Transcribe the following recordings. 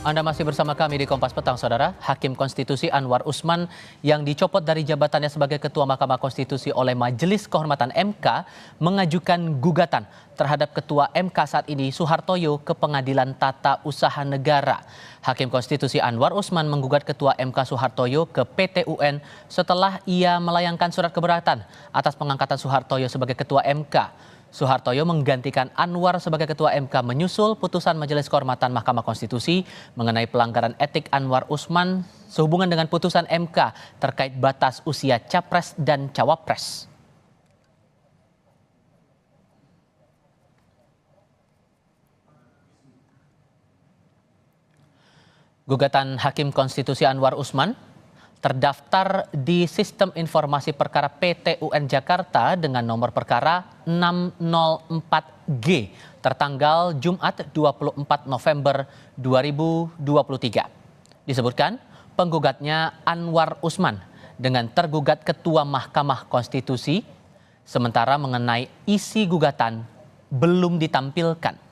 Anda masih bersama kami di Kompas Petang, Saudara. Hakim Konstitusi Anwar Usman yang dicopot dari jabatannya sebagai Ketua Mahkamah Konstitusi oleh Majelis Kehormatan MK mengajukan gugatan terhadap Ketua MK saat ini Soehartoyo ke Pengadilan Tata Usaha Negara. Hakim Konstitusi Anwar Usman menggugat Ketua MK Soehartoyo ke PT UN setelah ia melayangkan surat keberatan atas pengangkatan Soehartoyo sebagai Ketua MK. Soehartoyo menggantikan Anwar sebagai Ketua MK menyusul putusan Majelis Kehormatan Mahkamah Konstitusi mengenai pelanggaran etik Anwar Usman sehubungan dengan putusan MK terkait batas usia Capres dan Cawapres. Gugatan Hakim Konstitusi Anwar Usman terdaftar di Sistem Informasi Perkara PT UN Jakarta dengan nomor perkara 604G tertanggal Jumat 24 November 2023. Disebutkan penggugatnya Anwar Usman dengan tergugat Ketua Mahkamah Konstitusi, sementara mengenai isi gugatan belum ditampilkan.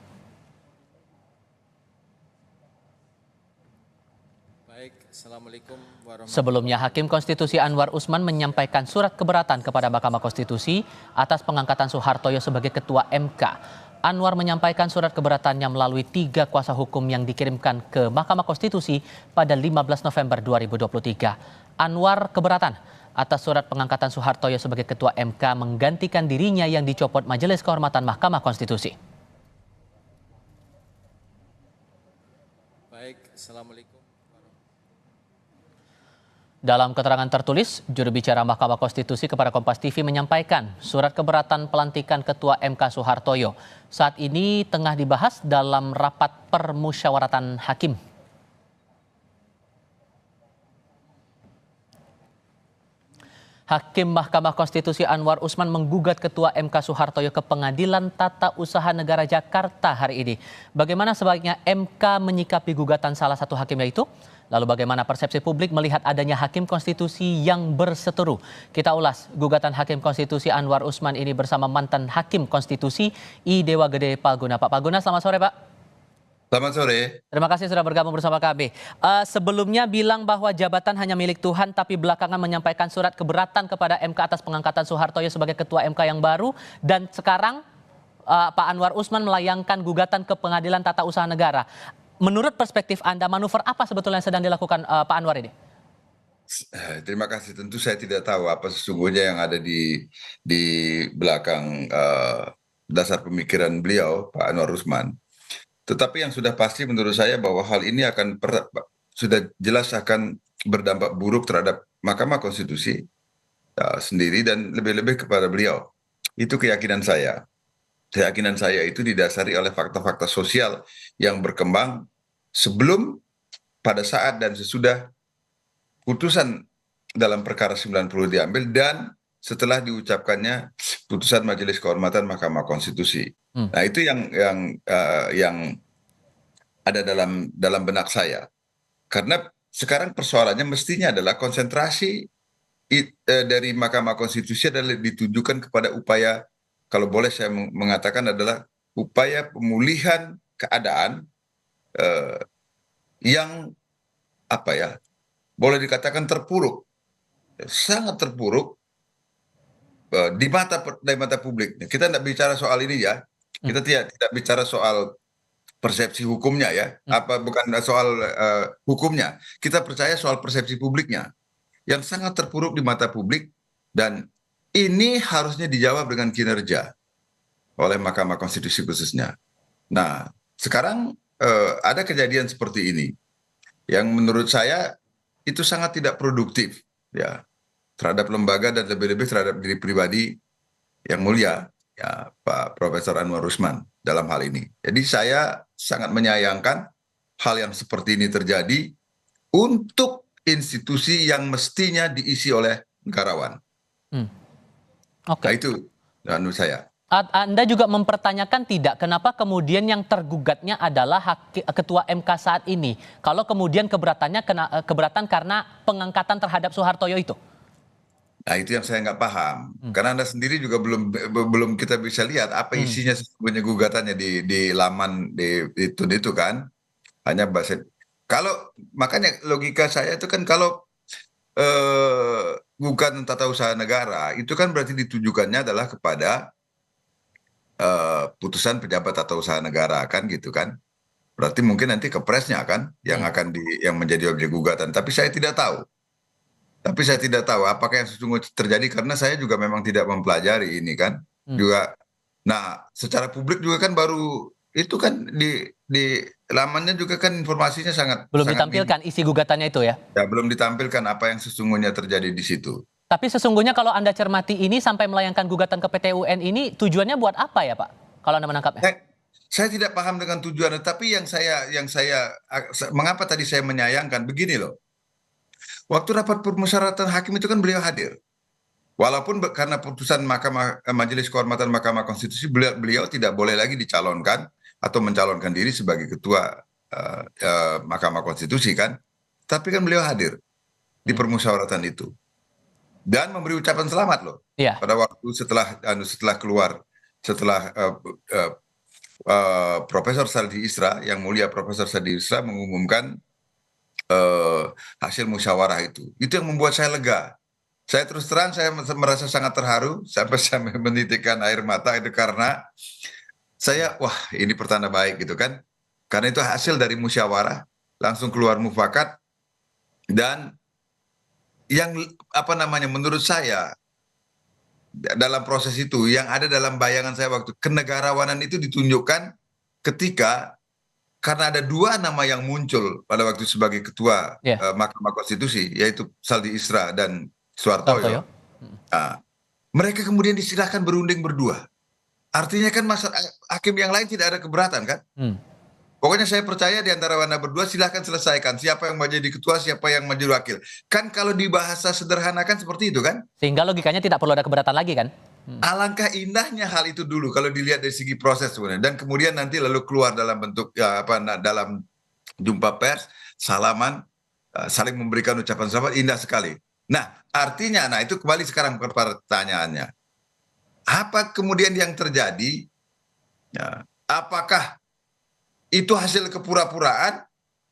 Assalamualaikum warahmatullahi wabarakatuh. Sebelumnya, Hakim Konstitusi Anwar Usman menyampaikan surat keberatan kepada Mahkamah Konstitusi atas pengangkatan Soehartoyo sebagai Ketua MK. Anwar menyampaikan surat keberatannya melalui 3 kuasa hukum yang dikirimkan ke Mahkamah Konstitusi pada 15 November 2023. Anwar keberatan atas surat pengangkatan Soehartoyo sebagai Ketua MK menggantikan dirinya yang dicopot Majelis Kehormatan Mahkamah Konstitusi. Assalamualaikum. Dalam keterangan tertulis, juru bicara Mahkamah Konstitusi kepada Kompas TV menyampaikan surat keberatan pelantikan Ketua MK Soehartoyo saat ini tengah dibahas dalam rapat permusyawaratan hakim. Hakim Mahkamah Konstitusi Anwar Usman menggugat Ketua MK Soehartoyo ke Pengadilan Tata Usaha Negara Jakarta hari ini. Bagaimana sebaiknya MK menyikapi gugatan salah satu hakimnya itu? Lalu bagaimana persepsi publik melihat adanya Hakim Konstitusi yang berseteru? Kita ulas gugatan Hakim Konstitusi Anwar Usman ini bersama mantan Hakim Konstitusi I Dewa Gede Palguna. Pak Palguna, selamat sore Pak. Selamat sore. Terima kasih sudah bergabung bersama kami. Sebelumnya bilang bahwa jabatan hanya milik Tuhan, tapi belakangan menyampaikan surat keberatan kepada MK atas pengangkatan Soehartoyo sebagai Ketua MK yang baru. Dan sekarang Pak Anwar Usman melayangkan gugatan ke Pengadilan Tata Usaha Negara. Menurut perspektif Anda, manuver apa sebetulnya yang sedang dilakukan Pak Anwar ini? Terima kasih. Tentu saya tidak tahu apa sesungguhnya yang ada di belakang dasar pemikiran beliau, Pak Anwar Usman. Tetapi yang sudah pasti menurut saya bahwa hal ini sudah jelas akan berdampak buruk terhadap Mahkamah Konstitusi sendiri dan lebih-lebih kepada beliau. Itu keyakinan saya. Keyakinan saya itu didasari oleh fakta-fakta sosial yang berkembang sebelum, pada saat, dan sesudah putusan dalam perkara 90 diambil dan setelah diucapkannya putusan Majelis Kehormatan Mahkamah Konstitusi. Nah, itu yang ada dalam benak saya. Karena sekarang persoalannya mestinya adalah konsentrasi dari Mahkamah Konstitusi adalah ditujukan kepada upaya, kalau boleh saya mengatakan, adalah upaya pemulihan keadaan yang boleh dikatakan terpuruk, sangat terpuruk di mata publik. Kita tidak bicara soal ini ya, kita tidak bicara soal persepsi hukumnya ya, bukan soal hukumnya. Kita percaya soal persepsi publiknya yang sangat terpuruk di mata publik, dan ini harusnya dijawab dengan kinerja oleh Mahkamah Konstitusi khususnya. Nah, sekarang ada kejadian seperti ini yang menurut saya itu sangat tidak produktif ya terhadap lembaga dan lebih-lebih terhadap diri pribadi yang mulia ya Pak Profesor Anwar Usman dalam hal ini. Jadi saya sangat menyayangkan hal yang seperti ini terjadi untuk institusi yang mestinya diisi oleh negarawan. Oke. Nah, itu menurut saya. Anda juga mempertanyakan tidak kenapa kemudian yang tergugatnya adalah Ketua MK saat ini, kalau kemudian keberatan karena pengangkatan terhadap Soehartoyo itu? Nah, itu yang saya nggak paham. Karena Anda sendiri juga belum kita bisa lihat apa isinya sesungguhnya gugatannya di laman itu kan. hanya bahasa. Kalau makanya logika saya itu kan kalau gugatan tata usaha negara itu kan berarti ditujukannya adalah kepada putusan pejabat tata usaha negara kan gitu kan. Berarti mungkin nanti ke presnya kan yang akan yang menjadi objek gugatan. Tapi saya tidak tahu. Tapi saya tidak tahu apakah yang sesungguhnya terjadi karena saya juga memang tidak mempelajari ini kan. Juga nah, secara publik juga kan baru itu kan di lamannya juga kan informasinya sangat Belum sangat minim. ditampilkan isi gugatannya itu ya. Ya, belum ditampilkan apa yang sesungguhnya terjadi di situ. Tapi sesungguhnya kalau Anda cermati ini sampai melayangkan gugatan ke PT UN ini tujuannya buat apa ya Pak? Kalau Anda menangkapnya? Saya tidak paham dengan tujuannya, tapi mengapa tadi saya menyayangkan begini loh. Waktu rapat permusyawaratan hakim itu kan beliau hadir. Walaupun karena putusan Majelis Kehormatan Mahkamah Konstitusi beliau tidak boleh lagi dicalonkan atau mencalonkan diri sebagai ketua Mahkamah Konstitusi kan. Tapi kan beliau hadir di permusyawaratan itu dan memberi ucapan selamat loh. Iya. Pada waktu setelah keluar Profesor Saldi Isra, yang mulia Profesor Saldi Isra mengumumkan hasil musyawarah itu yang membuat saya lega. Saya terus terang saya merasa sangat terharu sampai saya menitikkan air mata itu karena wah ini pertanda baik gitu kan. Karena itu hasil dari musyawarah langsung keluar mufakat dan yang menurut saya dalam proses itu yang ada dalam bayangan saya waktu kenegarawanan itu ditunjukkan ketika karena ada dua nama yang muncul pada waktu sebagai ketua Mahkamah Konstitusi yaitu Saldi Isra dan Suhartoyo. Nah, mereka kemudian disilahkan berunding berdua. Artinya kan hakim yang lain tidak ada keberatan kan? Pokoknya saya percaya di antara Anda berdua silahkan selesaikan. Siapa yang mau jadi ketua, siapa yang mau jadi wakil. Kan kalau di bahasa sederhana kan seperti itu kan? Sehingga logikanya tidak perlu ada keberatan lagi kan? Alangkah indahnya hal itu dulu kalau dilihat dari segi proses sebenarnya. Dan kemudian nanti lalu keluar dalam bentuk dalam jumpa pers, salaman, saling memberikan ucapan selamat, indah sekali. Nah, artinya, itu kembali sekarang ke pertanyaannya. Apa kemudian yang terjadi? Ya, apakah itu hasil kepura-puraan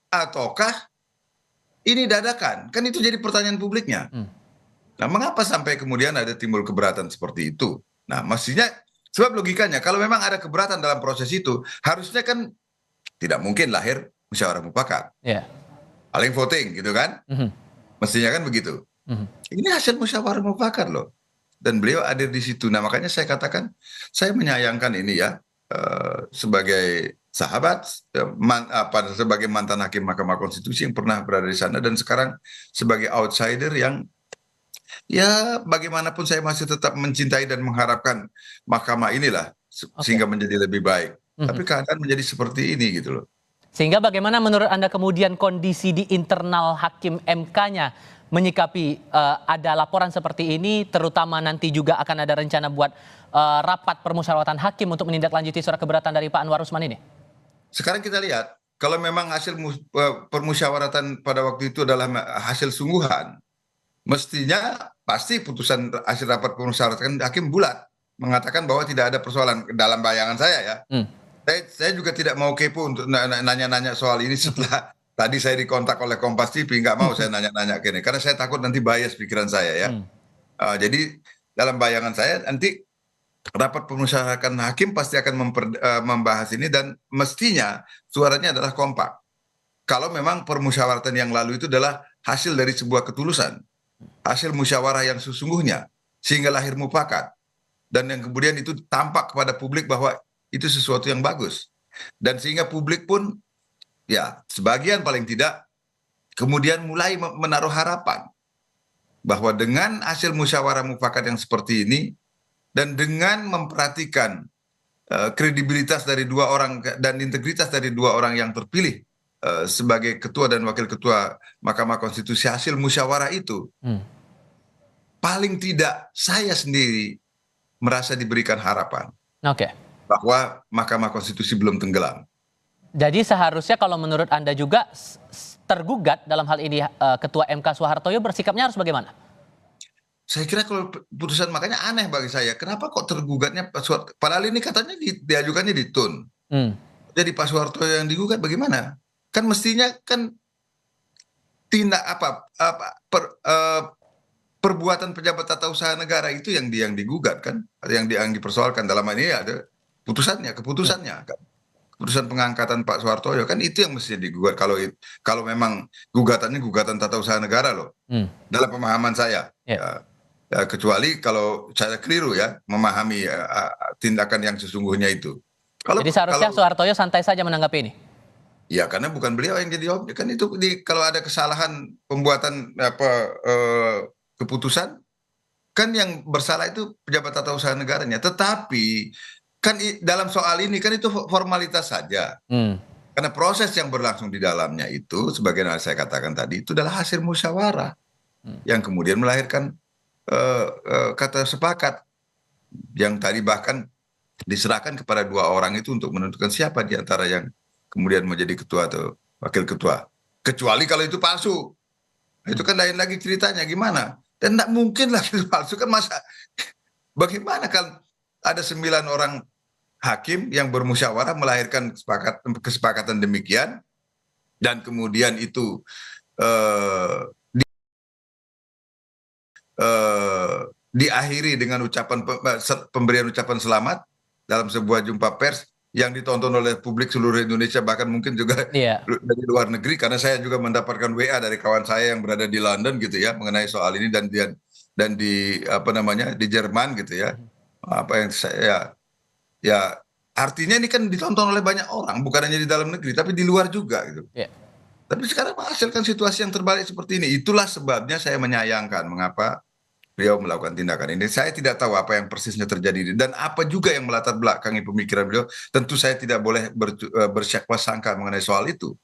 ataukah ini dadakan? Kan itu jadi pertanyaan publiknya. Nah, mengapa sampai kemudian ada timbul keberatan seperti itu? Nah, mestinya sebab logikanya kalau memang ada keberatan dalam proses itu, harusnya kan tidak mungkin lahir musyawarah mufakat. Paling voting gitu kan? Mestinya kan begitu. Ini hasil musyawarah mufakat loh. Dan beliau hadir di situ. Nah, makanya saya katakan saya menyayangkan ini ya sebagai sahabat, sebagai mantan hakim Mahkamah Konstitusi yang pernah berada di sana dan sekarang sebagai outsider yang ya bagaimanapun saya masih tetap mencintai dan mengharapkan mahkamah inilah sehingga menjadi lebih baik. Tapi keadaan menjadi seperti ini gitu loh. Sehingga bagaimana menurut Anda kemudian kondisi di internal hakim MK-nya menyikapi ada laporan seperti ini, terutama nanti juga akan ada rencana buat rapat permusyawaratan hakim untuk menindaklanjuti surat keberatan dari Pak Anwar Usman ini? Sekarang kita lihat, kalau memang hasil permusyawaratan pada waktu itu adalah hasil sungguhan, mestinya pasti putusan hasil rapat permusyawaratan hakim bulat mengatakan bahwa tidak ada persoalan dalam bayangan saya ya. Saya juga tidak mau kepo untuk nanya-nanya soal ini setelah tadi saya dikontak oleh Kompas TV, nggak mau saya nanya-nanya ke ini karena saya takut nanti bias pikiran saya ya. Jadi dalam bayangan saya nanti rapat permusyawaratan hakim pasti akan membahas ini dan mestinya suaranya adalah kompak. Kalau memang permusyawaratan yang lalu itu adalah hasil dari sebuah ketulusan, hasil musyawarah yang sesungguhnya sehingga lahir mufakat dan yang kemudian itu tampak kepada publik bahwa itu sesuatu yang bagus dan sehingga publik pun ya sebagian paling tidak kemudian mulai menaruh harapan bahwa dengan hasil musyawarah mufakat yang seperti ini dan dengan memperhatikan kredibilitas dari dua orang dan integritas dari dua orang yang terpilih sebagai ketua dan wakil ketua Mahkamah Konstitusi hasil musyawarah itu paling tidak saya sendiri merasa diberikan harapan bahwa Mahkamah Konstitusi belum tenggelam. Jadi seharusnya kalau menurut Anda juga tergugat dalam hal ini Ketua MK Suhartoyo bersikapnya harus bagaimana? Saya kira kalau putusan makanya aneh bagi saya. Kenapa kok tergugatnya padahal ini katanya diajukannya di TUN. Jadi Pak Suhartoyo yang digugat bagaimana? kan mestinya kan tindak perbuatan pejabat tata usaha negara itu yang digugat kan, yang dipersoalkan dalam hal ini ada keputusannya kan. Keputusan pengangkatan Pak Soehartojo kan itu yang mesti digugat kalau memang gugatannya gugatan tata usaha negara loh. Dalam pemahaman saya. Kecuali kalau saya keliru ya memahami tindakan yang sesungguhnya itu. Jadi seharusnya Soehartojo santai saja menanggapi ini. Ya karena bukan beliau yang jadi objek kan itu kalau ada kesalahan pembuatan keputusan kan yang bersalah itu pejabat tata usaha negaranya. Tetapi kan dalam soal ini kan itu formalitas saja. Karena proses yang berlangsung di dalamnya itu sebagaimana saya katakan tadi itu adalah hasil musyawarah yang kemudian melahirkan kata sepakat yang tadi bahkan diserahkan kepada 2 orang itu untuk menentukan siapa di antara yang kemudian menjadi ketua atau wakil ketua. Kecuali kalau itu palsu. Itu kan lain lagi ceritanya gimana. Dan tidak mungkin lah itu palsu kan masa. Bagaimana kan ada 9 orang hakim yang bermusyawarah melahirkan kesepakatan demikian. Dan kemudian itu diakhiri dengan pemberian ucapan selamat dalam sebuah jumpa pers yang ditonton oleh publik seluruh Indonesia bahkan mungkin juga dari luar negeri karena saya juga mendapatkan WA dari kawan saya yang berada di London gitu ya mengenai soal ini dan di di Jerman gitu ya. Apa yang saya ya artinya ini kan ditonton oleh banyak orang bukan hanya di dalam negeri tapi di luar juga gitu. Tapi sekarang menghasilkan situasi yang terbalik seperti ini. Itulah sebabnya saya menyayangkan mengapa beliau melakukan tindakan ini. Saya tidak tahu apa yang persisnya terjadi dan apa juga yang melatar belakangi pemikiran beliau. Tentu saya tidak boleh bersyakwa sangka mengenai soal itu.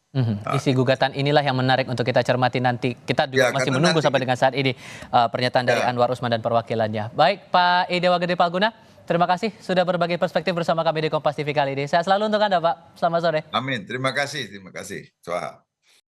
Isi gugatan inilah yang menarik untuk kita cermati nanti. Kita juga masih menunggu sampai dengan saat ini pernyataan dari Anwar Usman dan perwakilannya. Baik Pak Dewa Gede Palguna, terima kasih sudah berbagi perspektif bersama kami di Kompas TV kali ini. Sehat selalu untuk Anda Pak. Selamat sore. Amin. Terima kasih. Terima kasih.